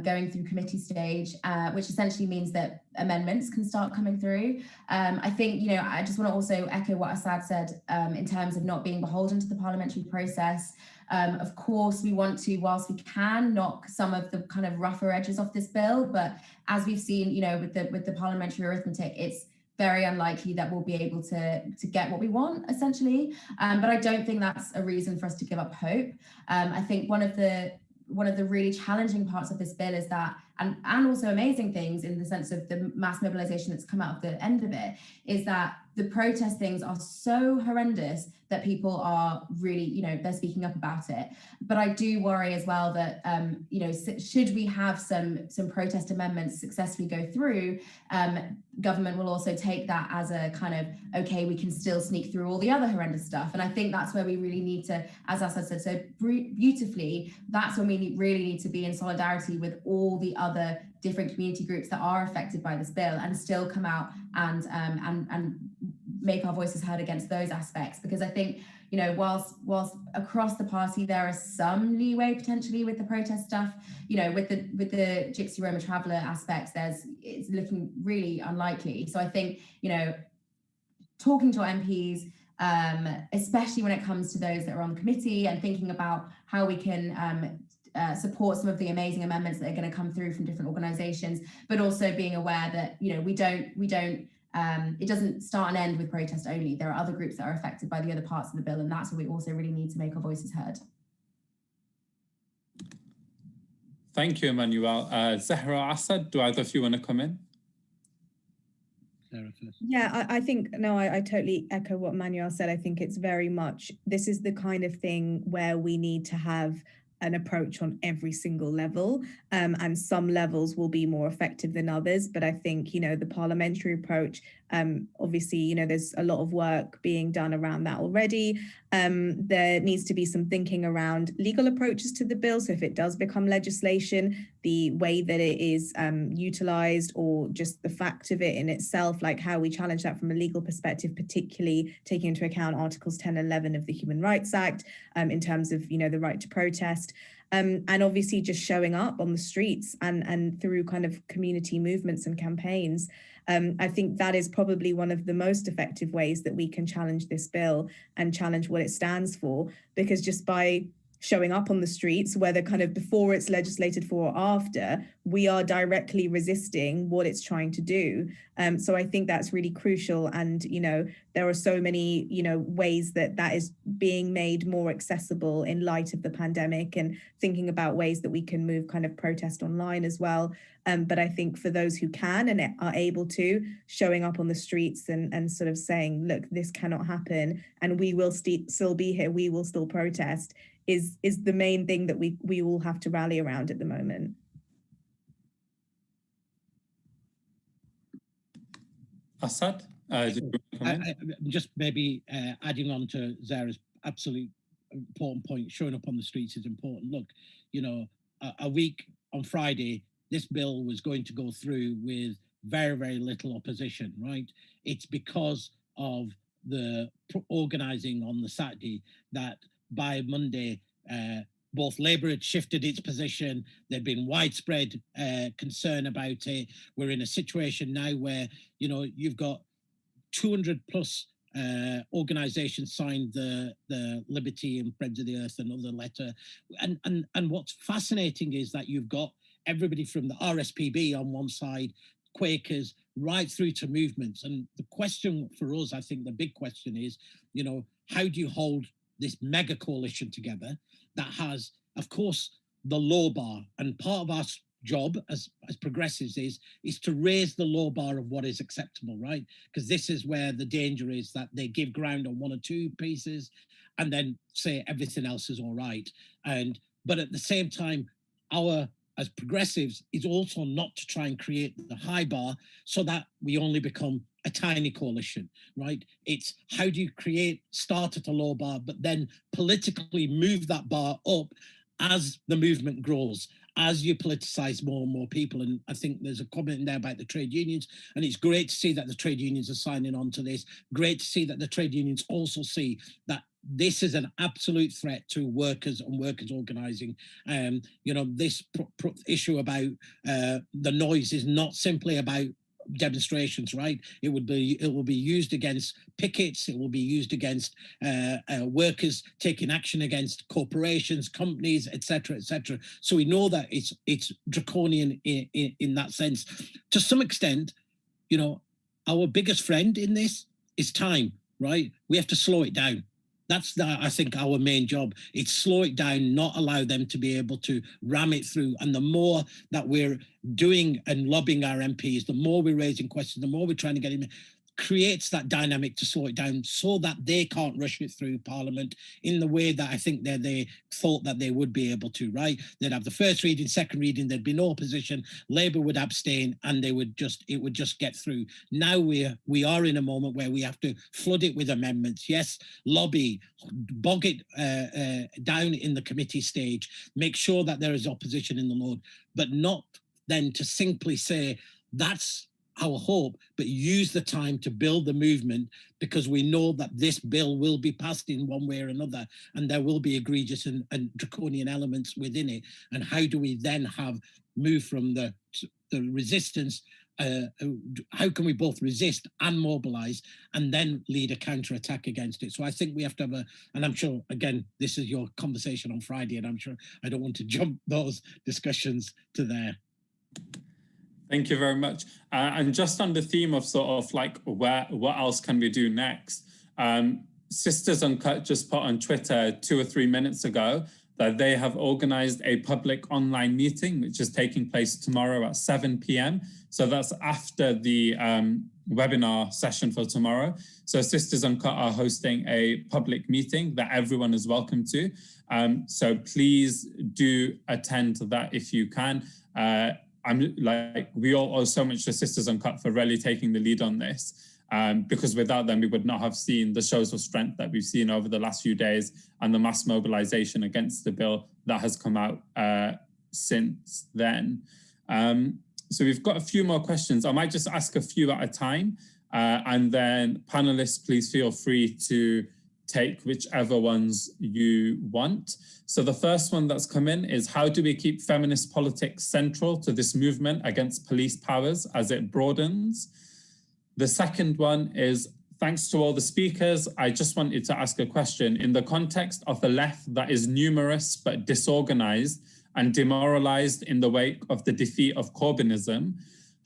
going through committee stage, which essentially means that amendments can start coming through. I think, you know, I just want to also echo what Asad said in terms of not being beholden to the parliamentary process. Of course, we want to, whilst we can, knock some of the kind of rougher edges off this bill, but as we've seen, you know, with the parliamentary arithmetic, it's very unlikely that we'll be able to get what we want, essentially. But I don't think that's a reason for us to give up hope. I think one of the really challenging parts of this bill is that, and also amazing things in the sense of the mass mobilization that's come out of the end of it, is that the protest things are so horrendous that people are really, you know, they're speaking up about it. But I do worry as well that, you know, should we have some protest amendments successfully go through, government will also take that as a kind of, okay, we can still sneak through all the other horrendous stuff. And I think that's where we really need to, as Asad said so beautifully, that's when we really need to be in solidarity with all the other different community groups that are affected by this bill and still come out and make our voices heard against those aspects. Because I think, you know, whilst across the party there is some leeway potentially with the protest stuff, you know, with the Gypsy Roma traveller aspects, it's looking really unlikely. So I think, you know, talking to our MPs, especially when it comes to those that are on the committee, and thinking about how we can support some of the amazing amendments that are going to come through from different organisations, but also being aware that, you know, we don't it doesn't start and end with protest only. There are other groups that are affected by the other parts of the bill, and that's where we also really need to make our voices heard. Thank you, Emmanuel. Zahra, Asad, do either of you want to come in? Yeah, I think, no, I totally echo what Emmanuel said. I think it's very much, this is the kind of thing where we need to have an approach on every single level, and some levels will be more effective than others. But I think, you know, the parliamentary approach, obviously, you know, there's a lot of work being done around that already. There needs to be some thinking around legal approaches to the bill. So if it does become legislation, the way that it is utilized, or just the fact of it in itself, like how we challenge that from a legal perspective, particularly taking into account Articles 10 and 11 of the Human Rights Act, in terms of, you know, the right to protest. And obviously just showing up on the streets and through kind of community movements and campaigns. I think that is probably one of the most effective ways that we can challenge this bill and challenge what it stands for, because just by showing up on the streets, whether kind of before it's legislated for or after, we are directly resisting what it's trying to do. So I think that's really crucial. And, you know, there are so many, you know, ways that that is being made more accessible in light of the pandemic, and thinking about ways that we can move kind of protest online as well. But I think for those who can and are able to, showing up on the streets and sort of saying, look, this cannot happen, and we will still be here, we will still protest, is the main thing that we all have to rally around at the moment. Asad, just maybe adding on to Zahra's absolute important point, showing up on the streets is important. Look, you know, a week on Friday, this bill was going to go through with very, very little opposition, right? It's because of the organising on the Saturday that by Monday, both Labour had shifted its position. There'd been widespread concern about it. We're in a situation now where, you know, you've got 200 plus organizations signed the Liberty and Friends of the Earth and other letter. And what's fascinating is that you've got everybody from the RSPB on one side, Quakers, right through to movements. And the question for us, I think the big question is, you know, how do you hold this mega coalition together that has, of course, the law bar? And part of our job as progressives is to raise the law bar of what is acceptable, right? Because this is where the danger is, that they give ground on one or two pieces and then say everything else is all right. But at the same time, our as progressives is also not to try and create the high bar so that we only become a tiny coalition, right? It's how do you start at a low bar, but then politically move that bar up as the movement grows, as you politicize more and more people. And I think there's a comment in there about the trade unions, and it's great to see that the trade unions are signing on to this. Great to see that the trade unions also see that this is an absolute threat to workers and workers organizing. You know, this issue about the noise is not simply about demonstrations, right? It will be used against pickets. It will be used against workers taking action against corporations, companies, etc., etc. So we know that it's draconian in that sense. To some extent, you know, our biggest friend in this is time, right? We have to slow it down. That's, I think, our main job. It's slow it down, not allow them to be able to ram it through. And the more that we're doing and lobbying our MPs, the more we're raising questions, the more we're trying to get in, creates that dynamic to slow it down so that they can't rush it through Parliament in the way that I think they thought that they would be able to, right? They'd have the first reading, second reading, there'd be no opposition, Labour would abstain, and it would just get through. Now we are in a moment where we have to flood it with amendments. Yes, lobby, bog it down in the committee stage, make sure that there is opposition in the Lord, but not then to simply say that's our hope, but use the time to build the movement, because we know that this bill will be passed in one way or another, and there will be egregious and draconian elements within it. And how do we then move from the resistance? How can we both resist and mobilize and then lead a counterattack against it? So I think we have to have and I'm sure, again, this is your conversation on Friday, and I'm sure I don't want to jump those discussions to there. Thank you very much. And just on the theme of sort of like what else can we do next? Sisters Uncut just put on Twitter 2 or 3 minutes ago that they have organized a public online meeting, which is taking place tomorrow at 7 p.m. So that's after the webinar session for tomorrow. So Sisters Uncut are hosting a public meeting that everyone is welcome to. So please do attend to that if you can. We all owe so much to Sisters Uncut for really taking the lead on this, because without them, we would not have seen the shows of strength that we've seen over the last few days and the mass mobilization against the bill that has come out since then. So we've got a few more questions. I might just ask a few at a time, and then panelists, please feel free to take whichever ones you want. So the first one that's come in is, how do we keep feminist politics central to this movement against police powers as it broadens? The second one is, thanks to all the speakers, I just wanted to ask a question. In the context of a left that is numerous but disorganized and demoralized in the wake of the defeat of Corbynism,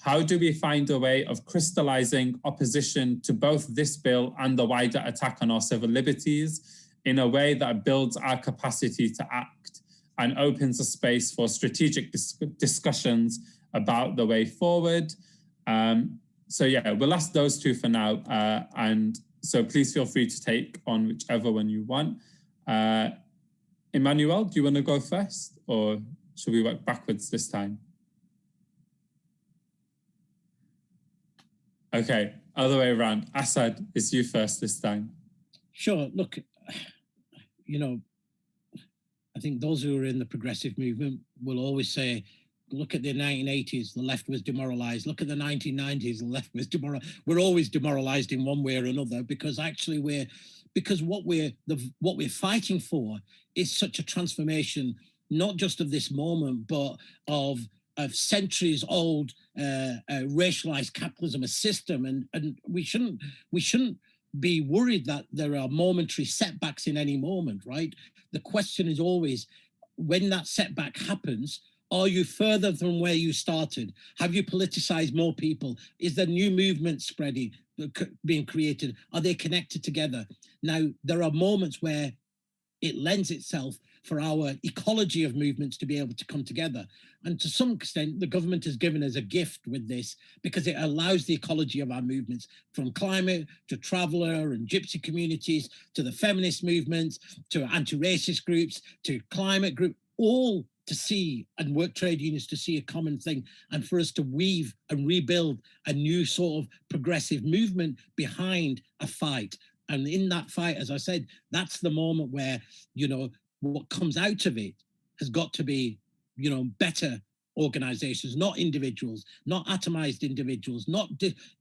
how do we find a way of crystallizing opposition to both this bill and the wider attack on our civil liberties in a way that builds our capacity to act and opens a space for strategic discussions about the way forward? So yeah, we'll ask those two for now. And so please feel free to take on whichever one you want. Emmanuel, do you want to go first, or should we work backwards this time? Okay, other way around. Asad, it's you first this time. Sure. Look, you know, I think those who are in the progressive movement will always say Look at the 1980s, the left was demoralized. Look at the 1990s, the left was demoralized. We're always demoralized in one way or another, because actually what we're fighting for is such a transformation, not just of this moment, but of centuries old racialized capitalism, a system. And we shouldn't be worried that there are momentary setbacks in any moment, right? The question is always, when that setback happens, are you further from where you started? Have you politicized more people? Is there new movements spreading, being created? Are they connected together? Now, there are moments where it lends itself for our ecology of movements to be able to come together. And to some extent, the government has given us a gift with this, because it allows the ecology of our movements, from climate to traveller and gypsy communities, to the feminist movements, to anti-racist groups, to climate group, all to see, and work trade unions to see a common thing, and for us to weave and rebuild a new sort of progressive movement behind a fight. And in that fight, as I said, that's the moment where, you know, what comes out of it has got to be, you know, better organizations, not individuals, not atomized individuals, not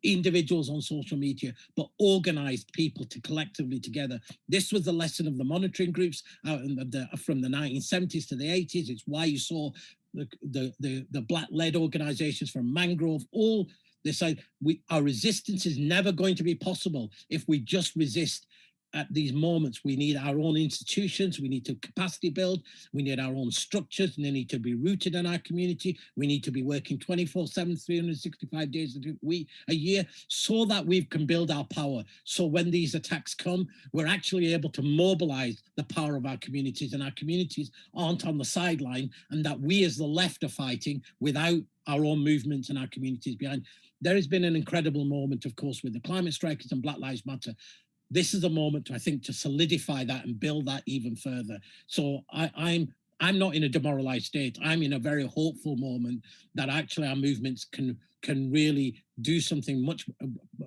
individuals on social media, but organized people to collectively together. This was the lesson of the monitoring groups out in from the 1970s to the 80s. It's why you saw the Black-led organizations from Mangrove all decide our resistance is never going to be possible if we just resist at these moments. We need our own institutions, we need to capacity build, we need our own structures, and they need to be rooted in our community. We need to be working 24/7, 365 days a year, so that we can build our power. So when these attacks come, we're actually able to mobilize the power of our communities, and our communities aren't on the sideline, and that we as the left are fighting without our own movements and our communities behind. There has been an incredible moment, of course, with the climate strikers and Black Lives Matter. This is a moment, I think, to solidify that and build that even further. So I'm not in a demoralized state. I'm in a very hopeful moment that actually our movements can really do something much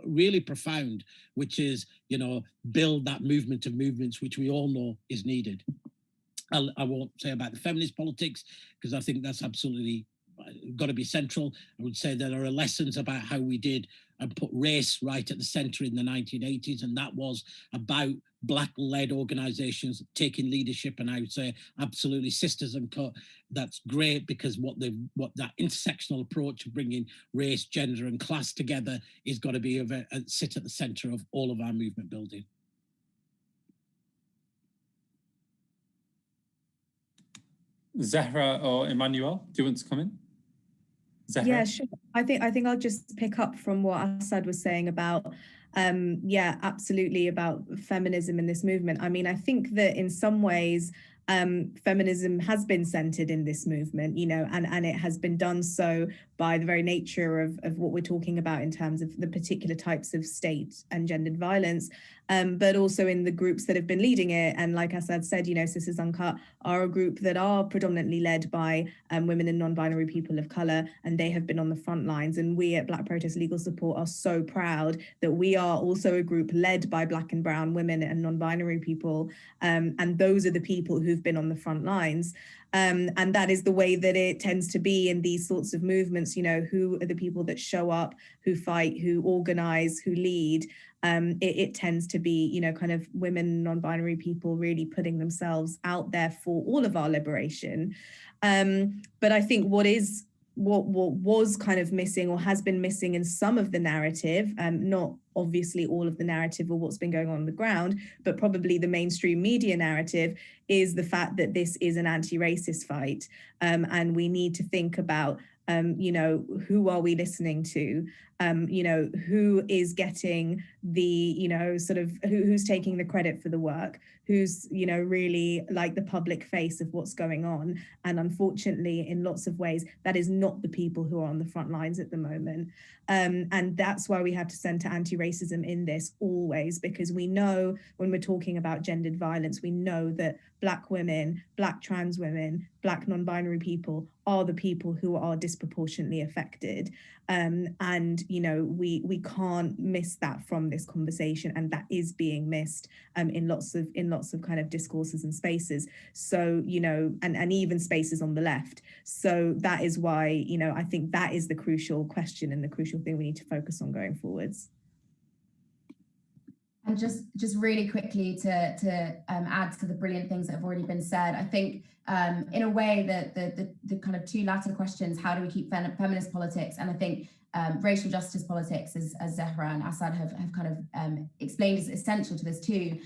really profound, which is, you know, build that movement of movements, which we all know is needed. I won't say about the feminist politics, because I think that's absolutely got to be central. I would say there are lessons about how we did and put race right at the center in the 1980s, and that was about Black-led organizations taking leadership. And I would say absolutely Sisters Uncut, that's great, because what that intersectional approach of bringing race, gender and class together is got to be sit at the center of all of our movement building. Zahra or Emmanuel, do you want to come in? Zahra? Yeah, sure. I think I'll just pick up from what Asad was saying about, yeah, absolutely, about feminism in this movement. I mean, I think that in some ways, feminism has been centered in this movement, you know, and it has been done so by the very nature of what we're talking about in terms of the particular types of state and gendered violence, but also in the groups that have been leading it. And like Asad said, you know, Sisters Uncut are a group that are predominantly led by women and non-binary people of color, and they have been on the front lines. And we at Black Protest Legal Support are so proud that we are also a group led by Black and brown women and non-binary people. And those are the people who've been on the front lines. And that is the way that it tends to be in these sorts of movements. You know, who are the people that show up, who fight, who organize, who lead? It tends to be, you know, kind of women, non-binary people really putting themselves out there for all of our liberation. But I think what was kind of missing, or has been missing in some of the narrative, not obviously all of the narrative or what's been going on the ground, but probably the mainstream media narrative, is the fact that this is an anti-racist fight. And we need to think about, you know, who are we listening to? You know, who is getting the, you know, sort of who's taking the credit for the work, who's, you know, really like the public face of what's going on. And unfortunately, in lots of ways, that is not the people who are on the front lines at the moment. And that's why we have to center anti-racism in this always, because we know when we're talking about gendered violence, we know that Black women, Black trans women, Black non-binary people are the people who are disproportionately affected. And, you know, we can't miss that from this conversation, and that is being missed in lots of kind of discourses and spaces. So, you know, and even spaces on the left. So that is why, you know, I think that is the crucial question and the crucial thing we need to focus on going forwards. And just really quickly to add to the brilliant things that have already been said, I think in a way that the kind of two latter questions, how do we keep feminist politics, and I think racial justice politics, as Zahra and Asad have kind of explained, is essential to this too,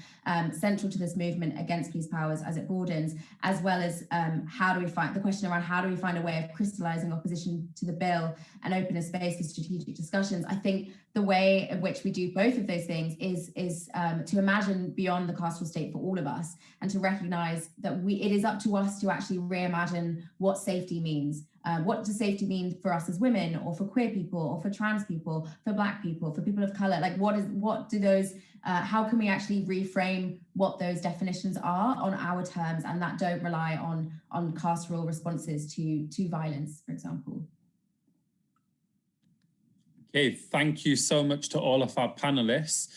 central to this movement against police powers as it broadens, as well as how do we find the question around how do we find a way of crystallizing opposition to the bill and open a space for strategic discussions. I think the way in which we do both of those things is to imagine beyond the carceral state for all of us, and to recognize that it is up to us to actually reimagine what safety means. What does safety mean for us as women, or for queer people, or for trans people, for Black people, for people of color? Like, what do those, how can we actually reframe what those definitions are on our terms, and that don't rely on carceral responses to violence, for example? Okay, thank you so much to all of our panelists.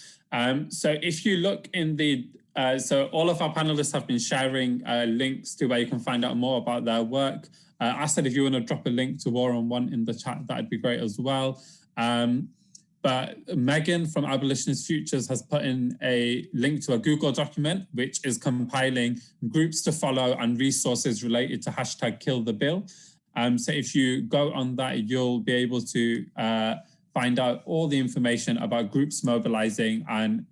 So if you look in the, so all of our panelists have been sharing links to where you can find out more about their work. Asad, if you want to drop a link to War on Want in the chat, that'd be great as well. But Megan from Abolitionist Futures has put in a link to a Google document, which is compiling groups to follow and resources related to #KillTheBill. So if you go on that, you'll be able to find out all the information about groups mobilizing and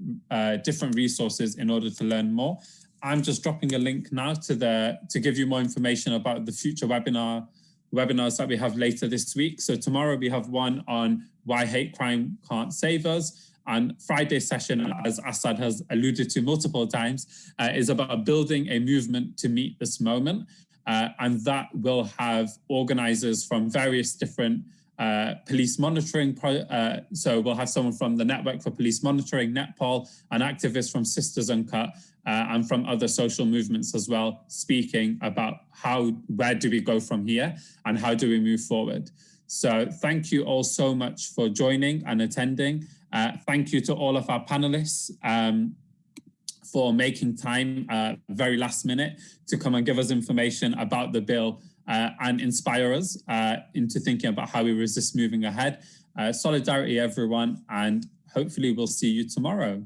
different resources in order to learn more. I'm just dropping a link now to give you more information about the future webinars that we have later this week. So tomorrow we have one on why hate crime can't save us. And Friday's session, as Asad has alluded to multiple times, is about building a movement to meet this moment. And that will have organizers from various different police monitoring. So we'll have someone from the Network for Police Monitoring, NetPol, an activist from Sisters Uncut, and from other social movements as well, speaking about where do we go from here and how do we move forward. So thank you all so much for joining and attending. Thank you to all of our panelists for making time very last minute to come and give us information about the bill and inspire us into thinking about how we resist moving ahead. Solidarity, everyone, and hopefully we'll see you tomorrow.